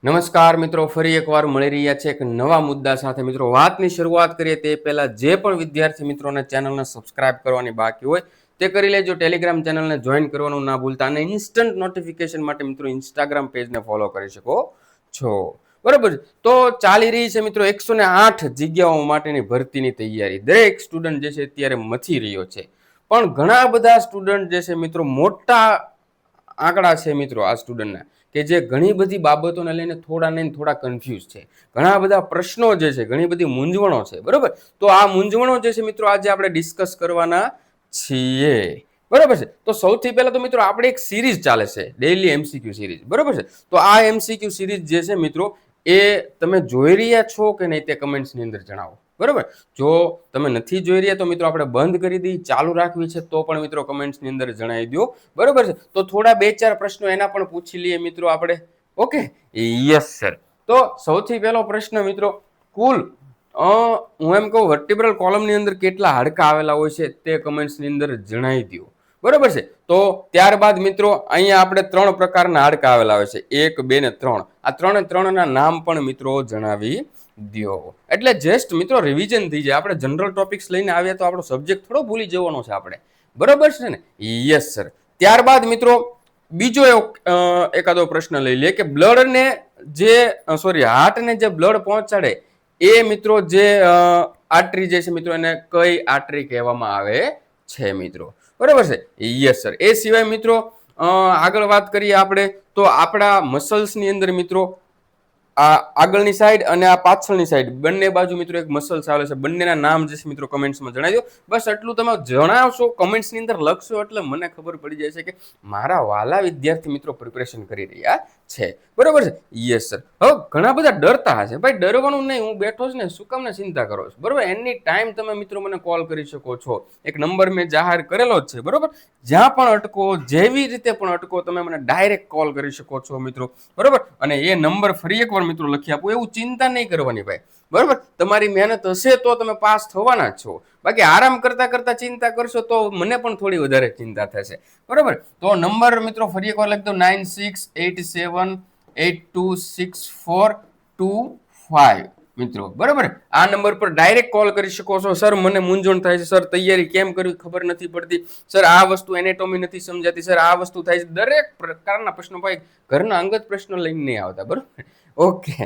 નમસ્કાર મિત્રો, ફરી એકવાર મળી રહ્યા છે એક નવા મુદ્દા સાથે. મિત્રો, વાતની શરૂઆત કરીએ તે પહેલા જે પણ વિદ્યાર્થી મિત્રોને ચેનલને સબસ્ક્રાઇબ કરવાની બાકી હોય તે કરી લેજો. ટેલિગ્રામ ચેનલને જોઈન કરવાનું ના ભૂલતા અને ઇન્સ્ટન્ટ નોટિફિકેશન માટે મિત્રો ઇન્સ્ટાગ્રામ પેજને ફોલો કરી શકો છો. બરાબર. તો ચાલી રહી છે મિત્રો 108 જગ્યાઓ માટેની ભરતીની તૈયારી. દરેક સ્ટુડન્ટ જે છે અત્યારે મથી રહ્યો છે, પણ ઘણા બધા સ્ટુડન્ટ જે છે મિત્રો, મોટા આંકડા છે મિત્રો આ સ્ટુડન્ટના, કે જે ઘણી બધી બાબતોને લઈને થોડા કન્ફ્યુઝ છે. ઘણા બધા પ્રશ્નો જે છે, ઘણી બધી મૂંઝવણો છે. બરોબર. તો આ મૂંઝવણો જે છે મિત્રો આજે આપણે ડિસ્કસ કરવાના છીએ. બરોબર છે. તો સૌથી પહેલા તો મિત્રો આપણે એક સિરીઝ ચાલે છે, ડેઈલી એમસીક્યુ સિરીઝ. બરોબર છે. તો આ એમસીક્યુ સિરીઝ જે છે મિત્રો એ તમે જોઈ રહ્યા છો કે નહીં તે કમેન્ટ્સની અંદર જણાવો. બરોબર. જો તમે નથી જોઈ રહ્યા તો મિત્રો આપણે બંધ કરી દઈએ, ચાલુ રાખવી છે તો પણ મિત્રો કમેન્ટ્સની અંદર જણાવી દો. બરોબર છે. તો થોડા 2-4 પ્રશ્નો એના પણ પૂછી લઈએ મિત્રો આપણે. Okay, yes sir. તો સૌથી પહેલો પ્રશ્ન મિત્રો, કુલ હું એમ કહું વર્ટિબ્રલ કોલમની અંદર કેટલા હાડકા આવેલા હોય છે તે કમેન્ટ્સની અંદર જણાવી દો. બરોબર છે. તો ત્યારબાદ મિત્રો અહીંયા આપણે 3 પ્રકારના હાડકા આવેલા હોય છે, 1, 2 ને 3. આ 3ના નામ પણ મિત્રો જણાવી દો. એટલે જસ્ટ મિત્રો રિવિઝન થઈ જાય. આપણે જનરલ ટોપિક્સ લઈને આવ્યા તો આપણો સબ્જેક્ટ થોડો ભૂલી જવાનો છે આપણે. બરોબર છે ને? Yes sir. ત્યારબાદ મિત્રો બીજો એકાદો પ્રશ્ન લઈ લે કે બ્લડને જે હાર્ટને જે બ્લડ પહોંચાડે એ મિત્રો જે આર્ટરી જે છે મિત્રો એને કઈ આર્ટરી કહેવામાં આવે છે મિત્રો? બરોબર છે. Yes sir. એ સિવાય મિત્રો આગળ વાત કરીએ આપણે તો આપણા મસલ્સની અંદર મિત્રો આ આગળની સાઈડ અને આ પાછળની સાઈડ બંને બાજુ મિત્રો એક મસલ્સ આવે છે. બંનેના નામ જે છે મિત્રો કમેન્ટ્સમાં જણાવી દો. બસ એટલું તમે જણાવશો, કમેન્ટ્સની અંદર લખશો એટલે મને ખબર પડી જાય છે કે મારા વાલા વિદ્યાર્થી મિત્રો પ્રિપરેશન કરી રહ્યા છે. બરોબર છે. Yes sir. હવે ઘણા બધા ડરતા હશે, ભાઈ ડરવાનું નહીં, હું બેઠો છું ને, શું કામ ને ચિંતા કરો છો? બરોબર. એની ટાઈમ તમે મિત્રો મને કોલ કરી શકો છો. એક નંબર મેં જાહેર કરેલો જ છે. બરોબર. જ્યાં પણ અટકો, જેવી રીતે પણ અટકો, તમે મને ડાયરેક્ટ કોલ કરી શકો છો મિત્રો. બરોબર. અને એ નંબર ફરી એકવાર મિત્રો લખી આપો. એવું ચિંતા નહીં કરવાની ભાઈ. બરોબર. તમારી મહેનત હશે તો તમે પાસ થવાના જ છો. બાકી આરામ કરતા કરતા ચિંતા કરશો તો મને પણ થોડી વધારે ચિંતા થશે. બરોબર. તો નંબર મિત્રો ફરી એકવાર લખી દો, 9687826425 મિત્રો. બરોબર. આ નંબર પર ડાયરેક્ટ કોલ કરી શકો છો. સર મને મૂંઝવણ થાય છે, સર તૈયારી કેમ કરવી ખબર નથી પડતી, સર આ વસ્તુ એનેટોમી નથી સમજાતી, સર આ વસ્તુ થાય છે. દરેક પ્રકારના પ્રશ્નો, ભાઈ ઘરના અંગત પ્રશ્નો લઈને નહીં આવતા. બરોબર. Okay,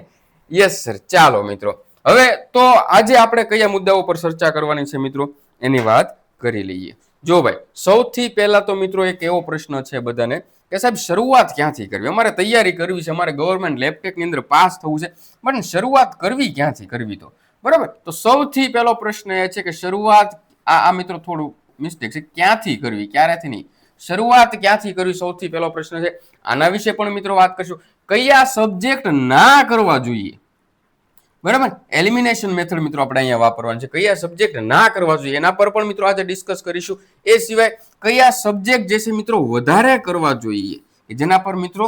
yes sir. ચાલો મિત્રો, હવે તો આજે આપણે કયા મુદ્દાઓ પર ચર્ચા કરવાની છે મિત્રો એની વાત કરી લઈએ. જો ભાઈ, સૌથી પહેલા તો મિત્રો એક એવો પ્રશ્ન છે બધાને કે સાહેબ શરૂઆત ક્યાંથી કરવી? અમારે તૈયારી કરવી છે, અમારે ગવર્મેન્ટ લેબટેકની અંદર પાસ થવું છે, પણ શરૂઆત કરવી ક્યાંથી કરવી? તો બરાબર. તો સૌથી પહેલો પ્રશ્ન એ છે કે શરૂઆત આ મિત્રો થોડું મિસ્ટેક છે, ક્યાંથી કરવી, ક્યારેથી નહીં. શરૂઆત ક્યાંથી કરવી સૌથી પહેલો પ્રશ્ન છે. આના વિશે પણ મિત્રો વાત કરશું. કયા સબ્જેક્ટ ના કરવા જોઈએ? બરાબર. એલિમિનેશન મેથડ મિત્રો આપણે અહીંયા વાપરવાનું છે. કયા સબ્જેક્ટ ના કરવા જોઈએ એના પર પણ મિત્રો આજે ડિસ્કસ કરીશું. એ સિવાય કયા સબ્જેક્ટ જે છે મિત્રો વધારે કરવા જોઈએ, જેના પર મિત્રો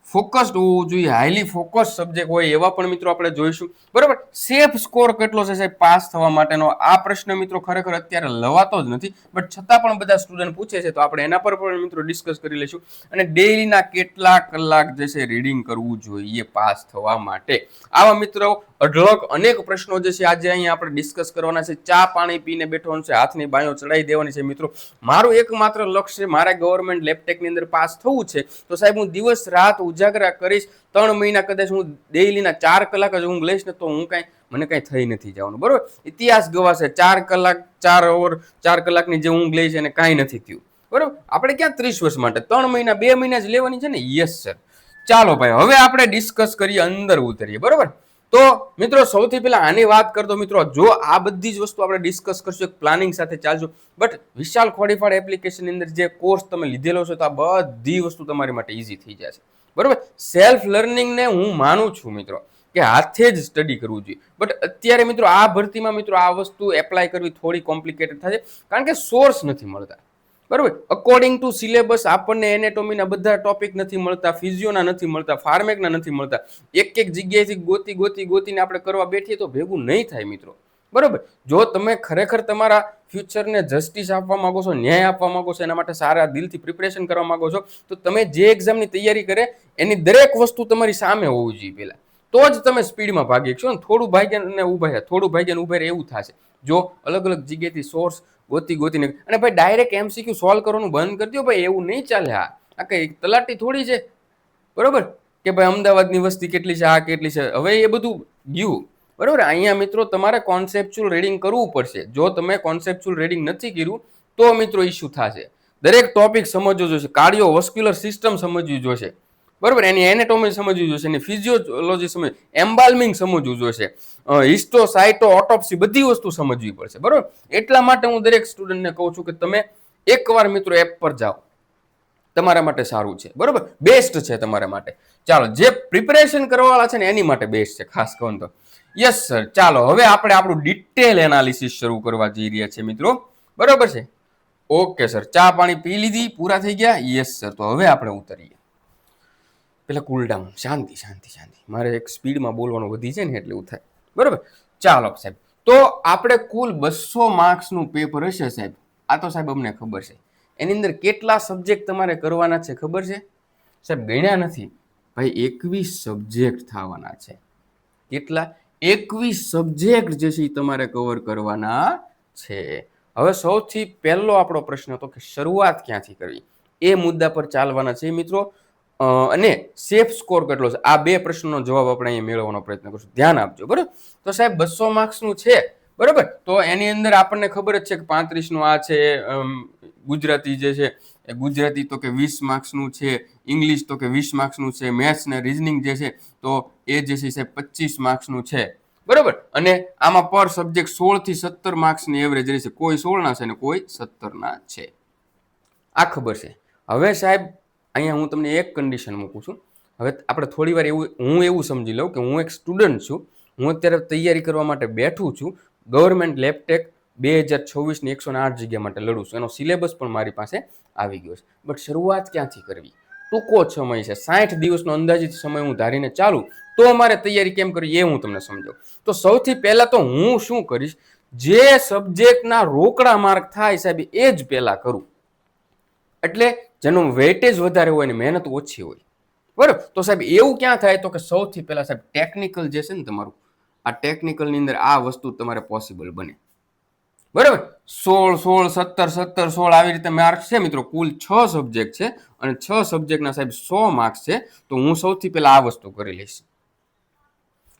ફોકસ્ડ હોવું જોઈએ, હાઈલી ફોકસ સબ્જેક્ટ હોય એવા પણ મિત્રો આપણે જોઈશું. બરાબર. સેફ સ્કોર કેટલો છે સાહેબ પાસ થવા માટેનો? આ પ્રશ્ન મિત્રો ખરેખર અત્યારે લવાતો જ નથી, બટ છતાં પણ બધા સ્ટુડન્ટ પૂછે છે તો આપણે એના પર પણ મિત્રો ડિસ્કસ કરી લઈશું. અને ડેઈલીના કેટલા કલાક જે છે રીડિંગ કરવું જોઈએ પાસ થવા માટે? આવા મિત્રો અઢળક અનેક પ્રશ્નો જે છે આજે અહીંયા આપણે ડિસ્કસ કરવાના છે. ચા પાણી પીને બેઠવાનું છે, હાથની બાયો ચડાવી દેવાની છે મિત્રો. મારું એકમાત્ર લક્ષ્ય છે, મારે ગવર્મેન્ટ લેબટેકની અંદર પાસ થવું છે. તો સાહેબ હું દિવસ રાત ઉજાગરા કરીશ. 3 મહિના કદાચ હું ડેઈલીના 4 કલાક જ ઊંઘ લઈશ ને તો મને કઈ થઈ નથી જવાનું. બરોબર. ઇતિહાસ ગવાશે, 4 કલાક 4 ઓવર 4 કલાકની જે ઊંઘ લઈ છે એને કાંઈ નથી થયું. બરોબર. આપણે ક્યાં 30 વર્ષ માટે 3 મહિના 2 મહિના જ લેવાની છે ને? Yes sir. ચાલો ભાઈ, હવે આપણે ડિસ્કસ કરીએ, અંદર ઉતરીએ. બરોબર. તો મિત્રો સૌથી પહેલા આની વાત કરતો મિત્રો, જો આ બધી જ વસ્તુ આપણે ડિસ્કસ કરશું, એક પ્લાનિંગ સાથે ચાલશું. બટ વિશાલ ખોડીફાડ એપ્લિકેશનની અંદર જે કોર્સ તમે લીધેલો છે તો આ બધી વસ્તુ તમારી માટે ઈઝી થઈ જશે. બરોબર. સેલ્ફ લર્નિંગને હું માનું છું મિત્રો કે હાથે જ સ્ટડી કરવું જોઈએ. બટ અત્યારે મિત્રો આ ભરતીમાં મિત્રો આ વસ્તુ એપ્લાય કરવી થોડી કોમ્પ્લિકેટેડ થશે, કારણ કે સોર્સ નથી મળતા. બરોબર. અકોર્ડિંગ ટુ સિલેબસ આપણને એનેટોમીના બધા ટોપિક નથી મળતા, ફિઝિયોના નથી મળતા, ફાર્મેકના નથી મળતા. એક જગ્યાએથી ગોતીને આપણે કરવા બેઠીએ તો ભેગું નહીં થાય મિત્રો. બરોબર. જો તમે ખરેખર તમારા ફ્યુચરને જસ્ટિસ આપવા માંગો છો, ન્યાય આપવા માંગો છો, એના માટે સારા દિલથી પ્રિપરેશન કરવા માંગો છો, તો તમે જે એક્ઝામની તૈયારી કરે એની દરેક વસ્તુ તમારી સામે હોવી જોઈએ પહેલા, તો જ તમે સ્પીડમાં ભાગી શકશો. ને થોડું ભાગ્યને ઊભા રહે, થોડું ભાગ્યને ઊભા રહે એવું થશે જો અલગ અલગ જગ્યાએથી સોર્સ ગોતીને. અને ભાઈ ડાયરેક્ટ એમસીક્યુ સોલ્વ કરવાનું બંધ કરી દો ભાઈ, એવું નહીં ચાલે. આ કઈ તલાટી થોડી છે, બરોબર, કે ભાઈ અમદાવાદની વસ્તી કેટલી છે, આ કેટલી છે, હવે એ બધું ગયું. બરોબર. અહીંયા મિત્રો તમારે કોન્સેપ્ચ્યુઅલ રીડિંગ કરવું પડશે. જો તમે કોન્સેપ્ચ્યુઅલ રીડિંગ નથી કર્યું તો મિત્રો ઇસ્યુ થશે. દરેક ટોપિક સમજવો જોશે, કાર્ડિયોવાસ્ક્યુલર સિસ્ટમ સમજવી જોશે, બરોબર, એની એનેટોમી સમજવી જોશે, એની ફિઝિયોલોજી સમજ, એમ્બાલ્મિંગ સમજવું જોશે, હિસ્ટો સાઇટો ઓટોપ્સી બધી વસ્તુ સમજવી પડશે, બરોબર. એટલા માટે હું દરેક સ્ટુડન્ટને કહું છું કે તમે એકવાર મિત્રો એપ પર જાઓ, તમારા માટે સારું છે, બરોબર, બેસ્ટ છે તમારા માટે. ચાલો, જે પ્રિપેરેશન કરવાવાળા છે ને એની માટે બેસ્ટ છે ખાસ કહું તો. Yes sir. ચાલો હવે આપણે આપણું ડિટેલ એનાલિસિસ શરૂ કરવા જઈ રહ્યા છીએ મિત્રો, બરોબર છે. ઓકે સર, ચા પાણી પી લીધી, પૂરા થઈ ગયા? Yes sir. તો હવે આપણે ઉતરીએ. પેલા કુલ ડાઉન, શાંતિ શાંતિ શાંતિ, મારે એક સ્પીડમાં બોલવાનું વધી છે ને એટલે એવું થાય, બરોબર. ચાલો સાહેબ, તો આપણે કુલ 200 માર્ક્સનું પેપર હશે સાહેબ. આ તો સાહેબ અમને ખબર છે. એની અંદર કેટલા સબ્જેક્ટ તમારે કરવાના છે ખબર છે સાહેબ? ગણ્યા નથી ભાઈ, 21 સબ્જેક્ટ થવાના છે. કેટલા? 21 સબ્જેક્ટ જે છે એ તમારે કવર કરવાના છે. હવે સૌથી પહેલો આપણો પ્રશ્ન હતો કે શરૂઆત ક્યાંથી કરવી, એ મુદ્દા પર ચાલવાના છે મિત્રો. અને સેફ સ્કોર કેટલો છે, આ બે પ્રશ્નોનો જવાબ આપણે અહીંયા મેળવવાનો પ્રયત્ન કરશું. ધ્યાન આપજો, બરાબર. તો સાહેબ 200 માર્ક્સનું છે, બરાબર. તો એની અંદર આપણને ખબર જ છે કે 35નું આ છે, ગુજરાતી જે છે એ ગુજરાતી તો કે 20 માર્ક્સનું છે, ઇંગ્લિશ તો કે 20 માર્ક્સનું છે, મેથ્સ ને રીઝનિંગ જે છે તો એ જે છે સાહેબ 25 માર્ક્સનું છે, બરાબર. અને આમાં પર સબ્જેક્ટ 16 થી 17 માર્ક્સની એવરેજ રહેશે. કોઈ 16 ના છે ને કોઈ 17 ના છે, આ ખબર છે. હવે સાહેબ અહીંયા હું તમને એક કન્ડિશન મૂકું છું. હવે આપણે થોડી વાર એવું સમજી લઉં કે હું એક સ્ટુડન્ટ છું, હું અત્યારે તૈયારી કરવા માટે બેઠું છું, ગવર્મેન્ટ લેબટેક 2026ની 108 જગ્યા માટે લડું છું, એનો સિલેબસ પણ મારી પાસે આવી ગયો છે. બટ શરૂઆત ક્યાંથી કરવી? ટૂંકો સમય છે, 60 દિવસનો અંદાજિત સમય હું ધારીને ચાલું તો મારે તૈયારી કેમ કરવી એ હું તમને સમજાવું. તો સૌથી પહેલા તો હું શું કરીશ, જે સબ્જેક્ટના રોકડા માર્ક થાય સાહેબ એ જ પહેલા કરું. એટલે જેનું વેઇટેજ વધારે હોય ને મહેનત ઓછી હોય, બરાબર. તો સાહેબ એવું ક્યાં થાય તો કે સૌથી પહેલા સાહેબ ટેકનિકલ જે છે ને તમારું, આ ટેકનિકલની અંદર આ વસ્તુ તમારે પોસિબલ બને, બરાબર. 16, 17, 17, 16 આવી રીતે માર્ક્સ છે મિત્રો. કુલ 6 સબ્જેક્ટ છે અને 6 સબ્જેક્ટના સાહેબ 100 માર્ક્સ છે. તો હું સૌથી પહેલા આ વસ્તુ કરી લઈશ.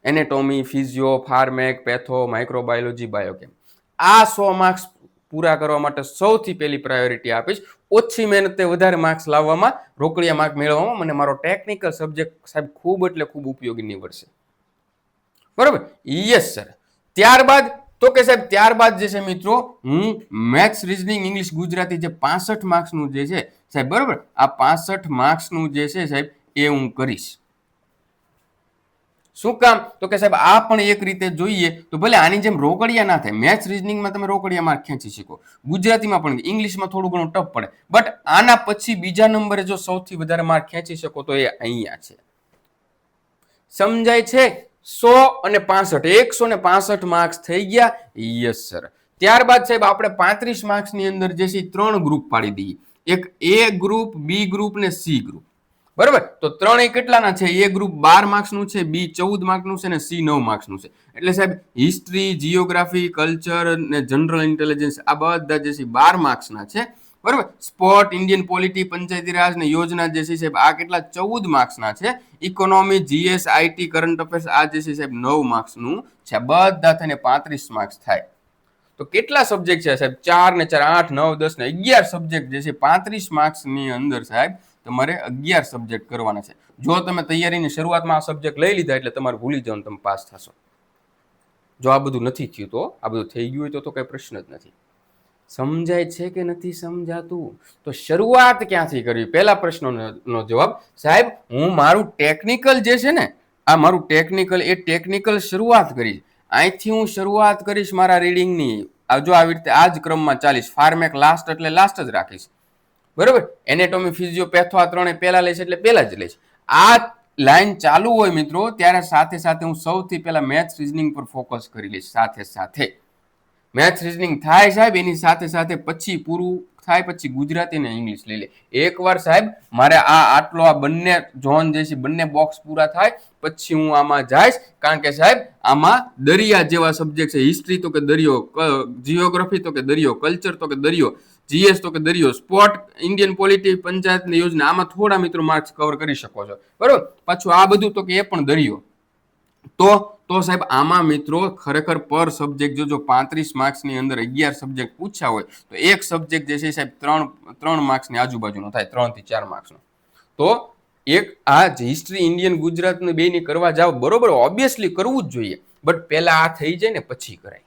Anatomy, physio, pharmac, patho, microbiology, biochem. આ 100 માર્ક્સ પૂરા કરવા માટે સૌથી પહેલી પ્રાયોરિટી આપીશ. ઓછી મહેનતે વધારે માર્ક્સ લાવવામાં, રોકડિયા માર્ક મેળવવામાં મને મારો ટેકનિકલ સબ્જેક્ટ સાહેબ ખૂબ એટલે ખૂબ ઉપયોગી નીવડશે, બરાબર. Yes sir. ત્યારબાદ તો કે સાહેબ ત્યારબાદ જે છે મિત્રો હું મેથ્સ, રીઝનિંગ, ઇંગ્લિશ, ગુજરાતી જે 65 માર્ક્સનું જે છે સાહેબ, બરાબર, આ 65 માર્ક્સનું જે છે સાહેબ એ હું કરીશ. શું કામ તો કે સાહેબ આ પણ એક રીતે જોઈએ તો ભલે આની જેમ રોકડિયા ના થાય. મેથ્સ, રીઝનિંગમાં તમે રોકડિયા માર્ક ખેંચી શકો, ગુજરાતીમાં પણ, ઇંગ્લિશમાં થોડું ઘણું ટફ પડે, બટ આના પછી બીજા નંબરે જો સૌથી વધારે માર્ક ખેંચી શકો તો એ અહીંયા છે. સમજાય છે? 100 અને 65, 165 માર્ક્સ થઈ ગયા. Yes sir. ત્યારબાદ સાહેબ આપણે 35 માર્ક્સની અંદર જે છે 3 ગ્રુપ પાડી દઈએ, એક એ ગ્રુપ, બી ગ્રુપ ને સી ગ્રુપ, બરાબર. તો ત્રણેય કેટલાના છે? એ ગ્રુપ 12 માર્ક્સનું છે, બી 14 માર્ક્સનું છે અને સી 9 માર્ક્સનું છે. એટલે સાહેબ હિસ્ટ્રી, જીઓગ્રાફી, કલ્ચર ને જનરલ ઇન્ટેલિજન્સ આ બધા જે છે 12 માર્ક્સના છે, બરાબર. Sport, Indian polity, Panchayati Raj ને યોજના જે છે સાહેબ આ કેટલા? 14 માર્ક્સના છે. Economy, GS, IT, current affairs આ જે છે સાહેબ 9 માર્ક્સનું છે. બધા થઈને 35 માર્ક્સ થાય. તો કેટલા સબ્જેક્ટ છે સાહેબ? 4 ને 4 8, 9, 10 ને 11 સબ્જેક્ટ જે છે 35 માર્ક્સની અંદર સાહેબ તમારે 11 સબ્જેક્ટ કરવાના છે. જો તમે તૈયારીની શરૂઆતમાં આ સબ્જેક્ટ લઈ લીધા એટલે તમારે ભૂલી જવાનું, તમે પાસ થશો. જો આ બધું નથી થયું તો, આ બધું થઈ ગયું હોય તો કઈ પ્રશ્ન જ નથી. સમજાય છે કે નથી સમજાતું? તો શરૂઆત ક્યાંથી કરવી? પહેલા પ્રશ્નનો જવાબ સાહેબ હું મારું ટેકનિકલ જે છે ને, આ મારું ટેકનિકલ, એ ટેકનિકલ શરૂઆત કરીશ. અહીંથી હું શરૂઆત કરીશ મારા રીડિંગની. જો આવી રીતે આ જ ક્રમમાં ચાલીશ. ફાર્મેક લાસ્ટ એટલે લાસ્ટ જ રાખીશ, બરાબર. એનેટોમી, ફિઝિયો, પેથો આ ત્રણે પહેલા લઈશ એટલે પહેલા જ લઈશ. આ લાઈન ચાલુ હોય મિત્રો ત્યારે સાથે સાથે હું સૌથી પહેલા મેથ્સ, રીઝનિંગ પર ફોકસ કરી લઈશ સાથે સાથે. મેથ્સ રીઝનિંગ થાય સાહેબ, એની સાથે સાથે પછી પૂરું થાય પછી ગુજરાતી ને ઇંગ્લિશ લઈ લે. એકવાર સાહેબ મારે આ બંને ઝોન જે છે, બંને બોક્સ પૂરા થાય પછી હું આમાં જઈશ. કારણ કે સાહેબ આમાં દરિયા જેવા સબ્જેક્ટ છે. હિસ્ટ્રી તો કે દરિયો, જીઓગ્રાફી તો કે દરિયો, કલ્ચર તો કે દરિયો, જીએસ તો કે દરિયો, સ્પોર્ટ, ઇન્ડિયન પોલિટી, પંચાયતની યોજના, આમાં થોડા મિત્રો માર્ક્સ કવર કરી શકો છો, બરોબર. પાછું આ બધું તો કે એ પણ દરિયો. તો સાહેબ આમાં મિત્રો ખરેખર પર સબ્જેક્ટ જો 35 માર્ક્સની અંદર 11 સબ્જેક્ટ પૂછ્યા હોય તો એક સબ્જેક્ટ જે છે સાહેબ 3 માર્ક્સની આજુબાજુનો થાય, 3 થી 4 માર્ક્સનો. તો એક આ હિસ્ટ્રી ઇન્ડિયન ગુજરાતની બેની કરવા જાવ, બરોબર, ઓબ્વિયસલી કરવું જ જોઈએ, બટ પહેલા આ થઈ જાય ને પછી કરાય.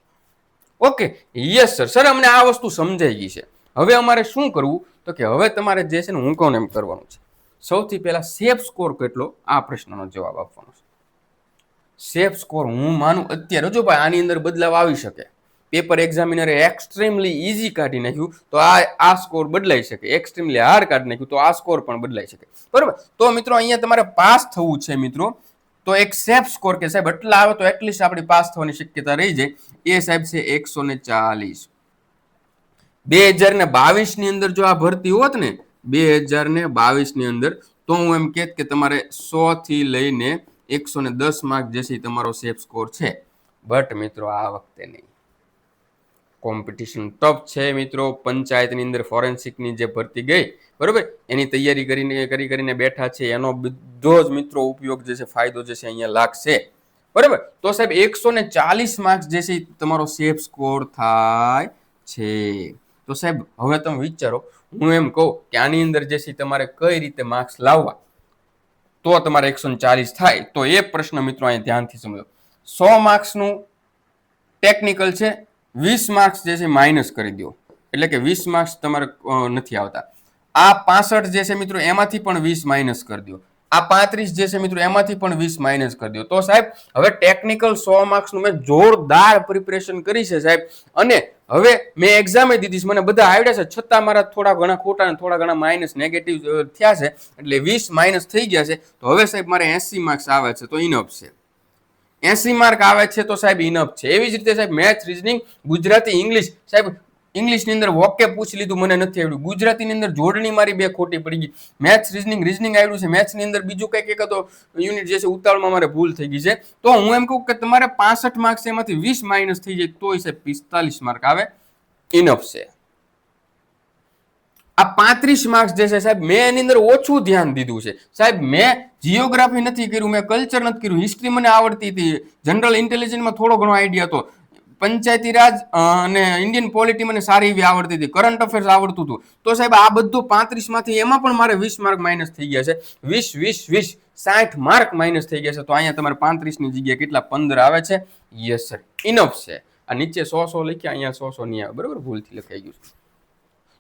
ઓકે, યસ સર, અમને આ વસ્તુ સમજાઈ ગઈ છે. હવે અમારે શું કરવું તો કે હવે તમારે જે છે ને હું કહું એમ કરવાનું છે. સૌથી પહેલા સેફ સ્કોર કેટલો, આ પ્રશ્નનો જવાબ આપવાનો છે. સેફ સ્કોર હું માનું અત્યારે, જો ભાઈ આની અંદર બદલાવ આવી શકે, પેપર એક્ઝામિનરે એક્સ્ટ્રીમલી ઈઝી કાઢી નાખ્યું તો આ સ્કોર બદલાઈ શકે, એક્સ્ટ્રીમલી હાર્ડ કાઢી નાખ્યું તો આ સ્કોર પણ બદલાઈ શકે, બરોબર. તો મિત્રો અહીંયા તમારે પાસ થવું છે મિત્રો, તો એક સેફ સ્કોર કે સાહેબ એટલા આવે તો એટલીસ્ટ આપણી પાસ થવાની શક્યતા રહી જાય, એ સાહેબ છે 140. 2022 ની અંદર જો આ ભરતી હોત ને, 2022 ની અંદર, તો હું એમ કહેત કે તમારે 100 થી લઈને 110 માર્ક જે છે તમારો સેફ સ્કોર છે. બટ મિત્રો આ વખતે નહીં, કોમ્પિટિશન ટફ છે મિત્રો. પંચાયતની અંદર ફોરેન્સિકની જે ભરતી ગઈ, બરોબર, એની તૈયારી કરીને બેઠા છે, એનો બધો જ મિત્રો ઉપયોગ જે છે, ફાયદો જે છે અહીંયા લાગશે, બરોબર. તો સાહેબ 140 માર્ક્સ જે છે તમારો સેફ સ્કોર થાય છે. તો સાહેબ હવે તમે વિચારો, હું એમ કહું કે આની અંદર જે છે તમારે કઈ રીતે માર્ક્સ લાવવા તો તમારે 140 થાય, તો એ પ્રશ્ન મિત્રો અહીંયા ધ્યાનથી સમજો. 100 માર્ક્સનું ટેકનિકલ છે, 20 માર્ક્સ જે છે માઇનસ કરી દો, એટલે કે 20 માર્ક્સ તમારે નથી આવતા. આ 65 જે છે મિત્રો એમાંથી પણ 20 માઇનસ કરી દો. આ 35 જે છે મિત્રો એમાંથી પણ 20 માઇનસ કરી દો. તો સાહેબ હવે ટેકનિકલ 100 માર્ક્સનું મેં જોરદાર પ્રિપરેશન કરી છે સાહેબ, અને હવે મેં એક્ઝામે દીધી, મને બધા આવડ્યા છે, છતાં મારા થોડા ઘણા ખોટા અને થોડા ઘણા માઇનસ નેગેટિવ થયા છે, એટલે 20 માઇનસ થઈ ગયા છે. તો હવે સાહેબ મારે 80 માર્ક્સ આવે છે તો ઇનફ છે, 80 માર્ક આવે છે તો સાહેબ ઇનફ છે. એવી જ રીતે સાહેબ મેથ્સ, રીઝનિંગ, ગુજરાતી, ઇંગ્લિશ, સાહેબ ઇંગ્લિશની અંદર વોકે પૂછી લીધું, મને નથી આવડ્યું. ગુજરાતીની અંદર જોડણી મારી 2 ખોટી પડી ગઈ. મેથ્સ, રીઝનિંગ આવડ્યું છે, મેથ્સની અંદર બીજું કંઈક એક હતો યુનિટ જે છે ઉતાવળમાં મારે ભૂલ થઈ ગઈ છે. તો હું એમ કહું કે તમારે 65 માર્ક્સ એમાંથી 20 માઇનસ થઈ જાય તોય સાહેબ 45 માર્ક આવે, ઇનફ છે. આ 35 માર્ક્સ જે છે સાહેબ મેં એની અંદર ઓછું ધ્યાન દીધું છે સાહેબ. મેં જીઓગ્રાફી નથી કર્યું, મેં કલ્ચર નથી કર્યું, હિસ્ટ્રી મને આવડતી હતી, જનરલ ઇન્ટેલિજન્સમાં થોડો ઘણો આઈડિયા હતો, પંચાયતી રાજ અને ઇન્ડિયન પોલિટી મને સારી એવી આવડતી હતી, કરંટ અફેર્સ આવડતું હતું. તો સાહેબ આ બધું 35 માંથી એમાં પણ મારે 20 માર્ક માઇનસ થઈ ગયા છે, 60 માર્ક માઇનસ થઈ ગયા છે. તો અહીંયા તમારે 35 ની જગ્યાએ કેટલા 15 આવે છે, યસ સર, ઇનફ છે. આ નીચે 100 લખ્યા, અહીંયા 100 નહીં આવે, બરોબર, ભૂલથી લખાઈ ગયું છે.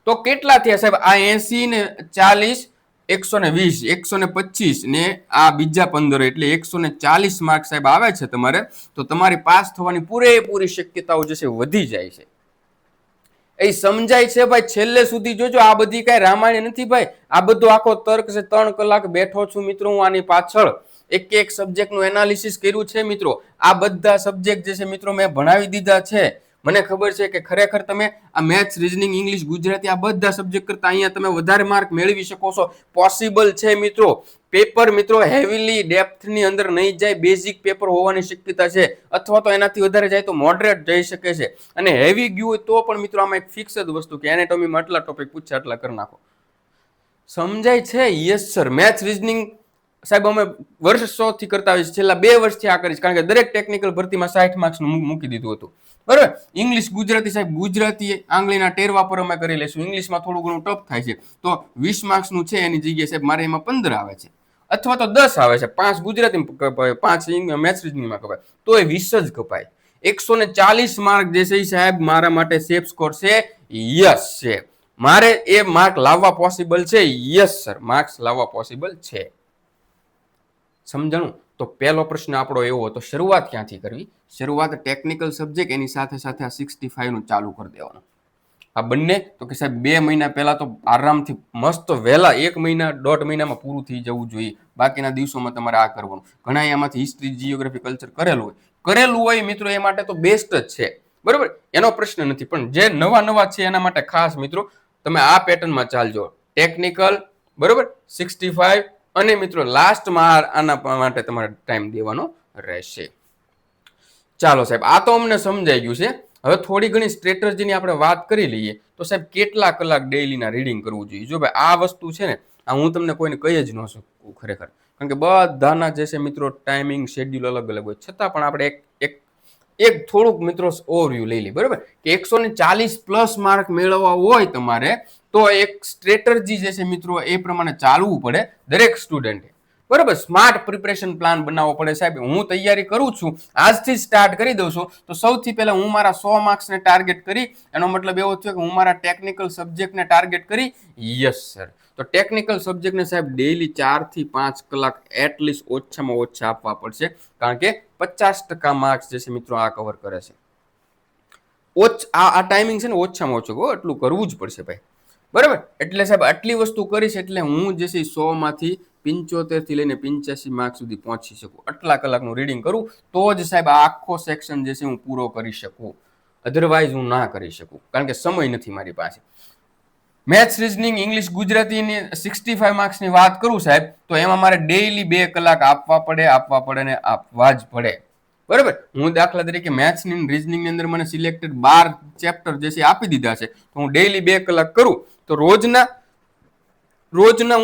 તો કેટલા થયા સાહેબ? આ 80 ને 40, 120, 125 ને આ બીજા 15, એટલે 140 માર્ક સાહેબ આવે છે તમારે. તો તમારી પાસ થવાની પૂરેપૂરી શક્યતાઓ જે છે વધી જાય છે. એ સમજાય છે ભાઈ? છેલ્લે સુધી જોજો, આ બધી કઈ રામાયણ નથી ભાઈ, આ બધો આખો તર્ક છે. 3 કલાક બેઠો છું મિત્રો હું આની પાછળ, એક સબ્જેક્ટનું એનાલિસિસ કર્યું છે મિત્રો. આ બધા સબ્જેક્ટ જે છે મિત્રો મેં ભણાવી દીધા છે. મને ખબર છે કે ખરેખર તમે આ મેથ્સ, રીઝનિંગ, ઇંગ્લિશ, ગુજરાતી આ બધા સબ્જેક્ટ કરતા અહીંયા તમે વધારે માર્ક મેળવી શકો છો, પોસિબલ છે મિત્રો. પેપર મિત્રો હેવીલી ડેપ્થની અંદર નહીં જાય, બેઝિક પેપર હોવાની શક્યતા છે, અથવા તો એનાથી વધારે જાય તો મોડરેટ જઈ શકે છે. અને હેવી ગયું હોય તો પણ મિત્રો આમાં એક ફિક્સ જ વસ્તુ કે એનેટોમીમાં આટલા ટોપિક પૂછ્યા આટલા કરી નાખો. સમજાય છે? Yes sir. મેથ્સ, રીઝનિંગ સાહેબ અમે વર્ષોથી કરતા હોઈએ, છેલ્લા 2 વર્ષથી આ કરીશ, કારણ કે દરેક ટેકનિકલ ભરતીમાં 60 માર્ક્સનું મૂકી દીધું હતું, બરાબર. ઇંગ્લિશ, ગુજરાતી સાહેબ, ગુજરાતી આંગળીના ટેરવા પર અમે કરી લઈશું, ઇંગ્લિશમાં થોડું ઘણું ટફ થાય છે, તો 20 માર્ક્સનું છે એની જગ્યાએ સાહેબ મારે એમાં 15 આવે છે, અથવા તો 10 આવે છે, 5 ગુજરાતી કપાય, 5 મેથ્સ રીઝનિંગમાં કપાય, તો એ 20 જ કપાય. 140 માર્ક જે છે સાહેબ મારા માટે સેફ સ્કોર છે, યસ છે. મારે એ માર્ક લાવવા પોસિબલ છે, યસ સર, માર્ક્સ લાવવા પોસિબલ છે. સમજાણું? તો પહેલો પ્રશ્ન આપણો એવો હતો, શરૂઆત ક્યાંથી કરવી? શરૂઆત ટેકનિકલ સબ્જેક્ટ, એની સાથે સાથે આ 65 નું ચાલુ કરી દેવાનું. આ બંને તો કે સાહેબ 2 મહિના પહેલા તો આરામથી મસ્ત વહેલા 1 મહિના 1.5 મહિનામાં પૂરું થઈ જવું જોઈએ. બાકીના દિવસોમાં તમારે આ કરવાનું. ઘણા એમાંથી હિસ્ટ્રી, જીઓગ્રાફી, કલ્ચર કરેલું હોય મિત્રો, એ માટે તો બેસ્ટ જ છે. બરોબર, એનો પ્રશ્ન નથી. પણ જે નવા છે એના માટે ખાસ મિત્રો તમે આ પેટર્નમાં ચાલજો. ટેકનિકલ, બરોબર, 65 અને મિત્રો લાસ્ટમાં આના માટે તમારે ટાઈમ દેવાનો રહેશે. ચાલો સાહેબ, આ તો અમને સમજાઈ ગયું છે. હવે થોડી ઘણી સ્ટ્રેટેજીની આપણે વાત કરી લઈએ. તો સાહેબ કેટલા કલાક ડેઈલીના રીડિંગ કરવું જોઈએ? જો ભાઈ આ વસ્તુ છે ને, આ હું તમને કોઈને કહી જ ન શકું ખરેખર, કારણ કે બધાના જે છે મિત્રો ટાઈમિંગ શેડ્યુલ અલગ અલગ હોય. છતાં પણ આપણે એક થોડુંક મિત્રો ઓવરવ્યુ લઈ લઈએ, બરાબર, કે 140+ માર્ક મેળવવા હોય તમારે તો એક સ્ટ્રેટેજી જે છે મિત્રો એ પ્રમાણે ચાલવું પડે દરેક સ્ટુડન્ટે. બરાબર, સ્માર્ટ પ્રિપરેશન પ્લાન બનાવવો પડે. સાહેબ હું તૈયારી કરું છું, આજથી સ્ટાર્ટ કરી દઉં છું, તો સૌથી પહેલા હું મારા 100 માર્ક્સને ટાર્ગેટ કરી, એનો મતલબ એવો થયો કે હું મારા ટેકનિકલ સબ્જેક્ટને ટાર્ગેટ કરી. Yes sir. તો ટેકનિકલ સબ્જેક્ટને સાહેબ ડેઈલી 4 થી 5 કલાક એટલીસ્ટ ઓછામાં ઓછા આપવા પડશે, કારણ કે 50% માર્ક્સ જે છે મિત્રો આ કવર કરે છે. આ ટાઈમિંગ છે ને ઓછામાં ઓછું એટલું કરવું જ પડશે ભાઈ, બરાબર. એટલે સાહેબ આટલી વસ્તુ કરીશ એટલે હું જે છે 100 માંથી 75 થી લઈને 85 માર્ક સુધી પહોંચી શકું. આટલા કલાકનું રીડિંગ કરું તો જ સાહેબ આ આખો સેક્શન જે છે હું પૂરો કરી શકું, અધરવાઇઝ હું ના કરી શકું, કારણ કે સમય નથી મારી પાસે. મેથ્સ, રીઝનિંગ, ઇંગ્લિશ, ગુજરાતીની 65 માર્ક્સની વાત કરું સાહેબ, તો એમાં મારે ડેઈલી 2 કલાક આપવા પડે ને આપવા જ પડે, બરાબર. હું દાખલા તરીકે મેથ્સ ની રીઝનિંગની અંદર મને સિલેક્ટેડ 12 ચેપ્ટર જે છે આપી દીધા છે, તો હું ડેઈલી 2 કલાક કરું તો રોજના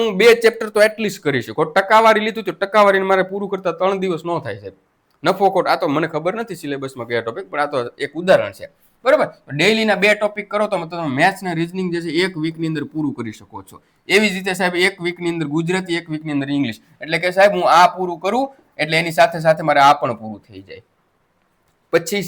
હું 2 ચેપ્ટર તો એટલીસ્ટ કરી શકું. ટકાવારી લીધું તો ટકાવારીને મારે પૂરું કરતા 3 દિવસ ન થાય સાહેબ. નફો ખોટ આ તો મને ખબર નથી સિલેબસમાં કયા ટોપિક, પણ આ તો એક ઉદાહરણ છે, બરાબર. ડેઈલીના 2 ટોપિક કરો તો તમે મેથ્સ અને રીઝનિંગ જે છે 1 વીકની અંદર પૂરું કરી શકો છો. એવી જ રીતે સાહેબ 1 વીકની અંદર ગુજરાતી, 1 વીકની અંદર ઇંગ્લિશ. એટલે કે સાહેબ હું આ પૂરું કરું એટલે એની સાથે સાથે મારે આ પણ પૂરું થઈ જાય. પછી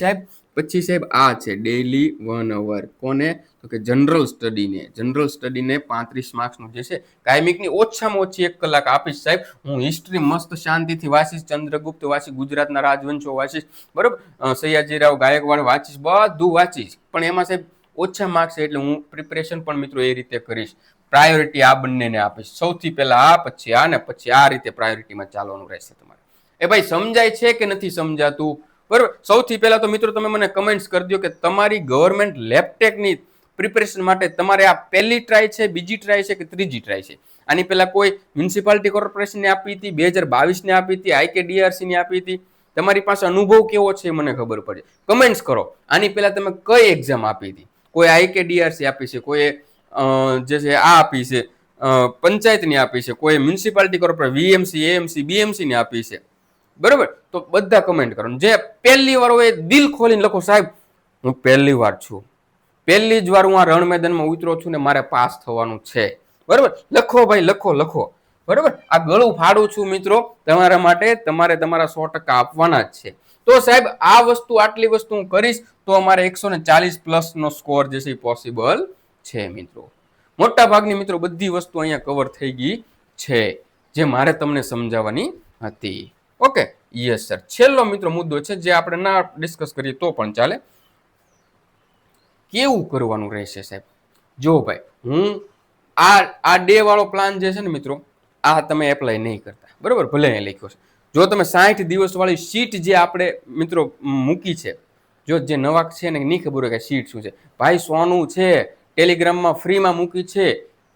સાહેબ આ છે ડેઈલી 1 અવર. કોને? તો કે જનરલ સ્ટડીને. જનરલ સ્ટડીને 35 માર્ક્સનું જે છે કાયમિકની ઓછામાં ઓછી 1 કલાક આપીશ સાહેબ. હું હિસ્ટ્રી મસ્ત શાંતિથી વાંચીશ, ચંદ્રગુપ્ત વાંચીશ, ગુજરાતના રાજવંશો વાંચીશ, બરોબર, સયાજીરાવ ગાયકવાડ વાંચીશ, બધું વાંચીશ. પણ એમાં સાહેબ ઓછા માર્ક્સ છે એટલે હું પ્રિપરેશન પણ મિત્રો એ રીતે કરીશ. પ્રાયોરિટી આ બંનેને આપીશ. સૌથી પહેલા આ, પછી આ, ને પછી આ રીતે પ્રાયોરિટીમાં ચાલવાનું રહેશે તમારે. એ ભાઈ સમજાય છે કે નથી સમજાતું? બરોબર. સૌથી પહેલા તો મિત્રો તમે મને કમેન્ટ્સ કરી દો કે તમારી ગવર્મેન્ટ લેબટેકની પ્રિપરેશન માટે તમારે આ પહેલી ટ્રાય છે, બીજી ટ્રાય છે કે ત્રીજી ટ્રાય છે? આની પહેલા કોઈ મ્યુનિસિપાલિટી કોર્પોરેશનને આપી હતી, 2022 ને આપી હતી, IKDRC ની આપી હતી? તમારી પાસે અનુભવ કેવો છે મને ખબર પડે. કમેન્ટ્સ કરો. આની પહેલા તમે કઈ એક્ઝામ આપી હતી? કોઈ IKDRC આપી છે, કોઈ જે છે આ આપી છે, પંચાયતની આપી છે, કોઈ municipality corporation, VMC, AMC, BMC ની આપી છે, બરોબર? તો બધા કમેન્ટ કરો. જે પહેલી વાર હોય દિલ ખોલીને લખો, સાહેબ હું પહેલી વાર છું, પહેલી જ વાર હું આ રણ મેદાનમાં ઉતરો છું ને મારે પાસ થવાનું છે, બરોબર? લખો ભાઈ, લખો, બરોબર. આ ગળું ફાડું છું મિત્રો તમારા માટે, તમારે તમારા 100% આપવાના જ છે. તો સાહેબ આ વસ્તુ, આટલી વસ્તુ હું કરીશ તો અમારે 140+ નો સ્કોર જે છે પોસિબલ છે મિત્રો. મોટા ભાગની મિત્રો બધી વસ્તુ અહીંયા કવર થઈ ગઈ છે જે મારે તમને સમજાવવાની હતી. Okay, yes sir. છેલ્લો મિત્રો મુદ્દો છે જે આપણે ના ડિસ્કસ કરીએ તો પણ ચાલે. કેવું કરવાનું રહેશે સાહેબ? જો ભાઈ હું આ ડે વાળો પ્લાન જે છે ને મિત્રો, આ તમે એપ્લાય નહીં કરતા, બરોબર, ભલે અહીં લખ્યો છે. જો તમે 60 દિવસ વાળી શીટ જે આપણે મિત્રો મૂકી છે, જો જે નવા છે ને નહીં ખબર હોય કે શીટ શું છે, ભાઈ સોનું છે, ટેલિગ્રામમાં ફ્રીમાં મૂકી છે,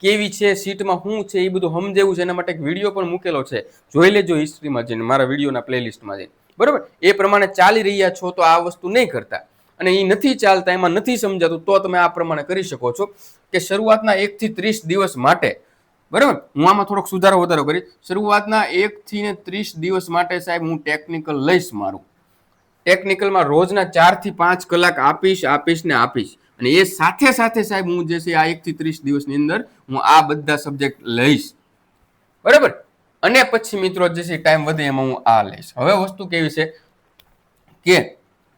કેવી છે શીટમાં શું છે એ બધું સમજાવ્યું છે. એના માટે એક વિડીયો પણ મૂકેલો છે, જોઈ લેજો હિસ્ટ્રીમાં જઈને, મારા વિડીયોના પ્લેલિસ્ટમાં જઈને, બરોબર. એ પ્રમાણે ચાલી રહ્યા છો તો આ વસ્તુ નહીં કરતા, અને એ નથી ચાલતા, એમાં નથી સમજાતું, તો તમે આ પ્રમાણે કરી શકો છો કે શરૂઆતના 1 થી 30 દિવસ માટે, બરાબર, હું આમાં થોડોક સુધારો વધારો કરી, શરૂઆતના 1 થી 30 દિવસ માટે સાહેબ હું ટેકનિકલ લઈશ. મારું ટેકનિકલમાં રોજના 4 થી 5 કલાક આપીશ. અને એ સાથે સાહેબ હું જે છે આ 1 થી 30 દિવસની અંદર હું આ બધા સબ્જેક્ટ લઈશ, બરાબર. અને પછી મિત્રો જે છે ટાઈમ વધે એમાં હું આ લઈશ. હવે વસ્તુ કેવી છે કે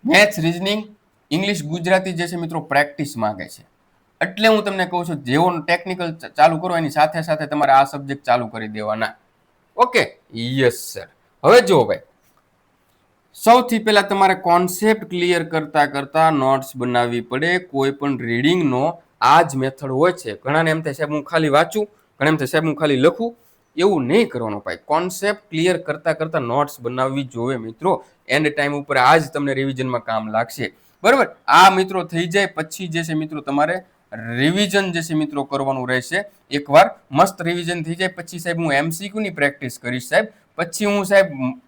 મેથ્સ, રીઝનિંગ, ઇંગ્લિશ, ગુજરાતી જે છે મિત્રો પ્રેક્ટિસ માંગે છે. એટલે હું તમને કહું છું જેવો ટેકનિકલ ચાલુ કરો એની સાથે તમારે આ સબ્જેક્ટ ચાલુ કરી દેવાના. Okay, yes sir. હવે જો ભાઈ, સૌથી પહેલા તમારે કોન્સેપ્ટ ક્લિયર કરતા નોટ્સ બનાવવી પડે. કોઈ પણ રીડિંગનો આ જ મેથડ હોય છે. ઘણાને એમ થાય સાહેબ હું ખાલી વાંચું, ઘણા એમ થાય સાહેબ હું ખાલી લખું. એવું નહીં કરવાનું ભાઈ. કોન્સેપ્ટ ક્લિયર કરતા નોટ્સ બનાવવી જોવે મિત્રો. એન્ડ ટાઈમ ઉપર આ જ તમને રિવિઝનમાં કામ લાગશે. બરાબર. આ મિત્રો થઈ જાય પછી જે છે મિત્રો તમારે રિવિઝન જે છે મિત્રો કરવાનું રહેશે. એકવાર મસ્ત રિવિઝન થઈ જાય પછી સાહેબ હું MCQ ની પ્રેક્ટિસ કરીશ સાહેબ. પછી હું સાહેબ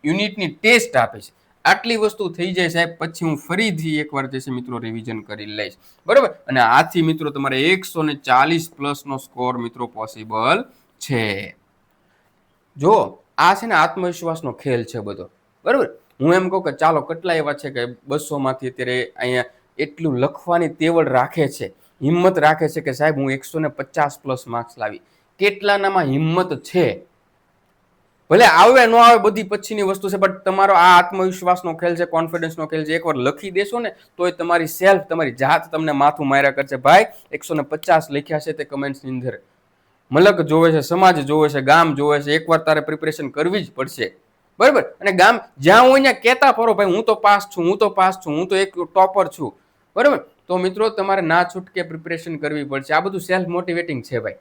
યુનિટની ટેસ્ટ આપીશ. આટલી વસ્તુ થઈ જાય સાહેબ પછી હું ફરીથી એકવાર જે છે મિત્રો રિવિઝન કરી લઈશ. બરાબર. અને આથી મિત્રો તમારે 140 પ્લસ નો સ્કોર મિત્રો પોસિબલ છે. જો આ છે ને આત્મવિશ્વાસનો ખેલ છે બધો. બરાબર. હું એમ કહું કે ચાલો કેટલા એવા છે કે 200 માંથી અત્યારે અહીંયા એટલું લખવાની તેવડ રાખે છે, હિંમત રાખે છે કે સાહેબ હું 150 પ્લસ માર્ક્સ લાવી. કેટલાનામાં હિંમત છે? ભલે આવે ન આવે બધી પછીની વસ્તુ છે, બટ તમારો આ આત્મવિશ્વાસનો ખેલ છે, કોન્ફિડન્સનો ખેલ છે. એકવાર લખી દેશો ને તો એ તમારી સેલ્ફ, તમારી જાત તમને માથું માર્યા કરશે. ભાઈ 150 લખ્યા છે તે કમેન્ટ્સની અંદર. મલક જોવે છે, સમાજ જોવે છે, ગામ જોવે છે. એકવાર તારે પ્રિપરેશન કરવી જ પડશે. બરાબર. અને ગામ જ્યાં હોય ત્યાં કહેતા ફરો ભાઈ હું તો પાસ છું, હું તો પાસ છું, હું તો એક ટોપર છું. બરાબર. તો મિત્રો તમારે ના છૂટકે પ્રિપરેશન કરવી પડશે. આ બધું સેલ્ફ મોટિવેટિંગ છે ભાઈ.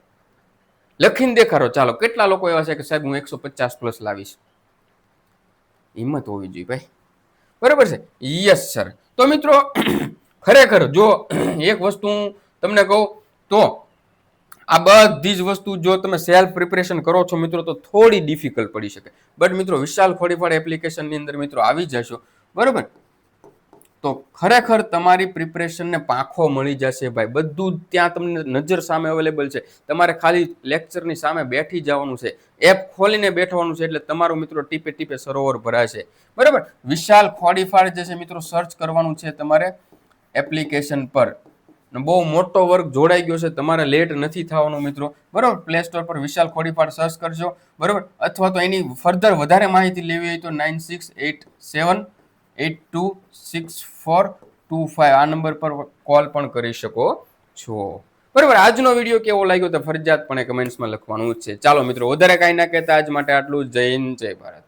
લખીને દેખાડો. ચાલો કેટલા લોકો એવા છે કે સાહેબ હું 150 પ્લસ લાવીશ. હિંમત હોવી જોઈએ ભાઈ. બરાબર છે. Yes sir. તો મિત્રો ખરેખર જો એક વસ્તુ હું તમને કહું તો આ બધી જ વસ્તુ જો તમે સેલ્ફ પ્રિપરેશન કરો છો મિત્રો તો થોડી ડિફિકલ્ટ પડી શકે. બટ મિત્રો વિશાલ ખોડીફાળ એપ્લિકેશનની અંદર મિત્રો આવી જશો. બરાબર. તો ખરેખર તમારી પ્રિપરેશનને પાંખો મળી જશે ભાઈ. બધું ત્યાં તમને નજર સામે અવેલેબલ છે. તમારે ખાલી લેક્ચરની સામે બેઠી જવાનું છે, એપ ખોલીને બેઠવાનું છે, એટલે તમારું મિત્રો ટીપે ટીપે સરોવર ભરાશે. બરાબર. વિશાલ ખોડીફાળ જે છે મિત્રો સર્ચ કરવાનું છે તમારે એપ્લિકેશન પર. બહુ મોટો વર્ક જોડાઈ ગયો છે, તમારે લેટ નથી થવાનું મિત્રો. બરાબર. પ્લે સ્ટોર પર વિશાલ ખોડીફાળ સર્ચ કરજો. બરાબર. અથવા તો એની ફર્ધર વધારે માહિતી લેવી હોય તો 9687826425 આ નંબર પર કોલ પણ કરી શકો છો. બરાબર. આજનો વિડીયો કેવો લાગ્યો તો ફરજિયાતપણે કમેન્ટ્સમાં લખવાનું જ છે. ચાલો મિત્રો વધારે કાંઈ ના કહેતા આજ માટે આટલું. જય હિન્દ, જય ભારત.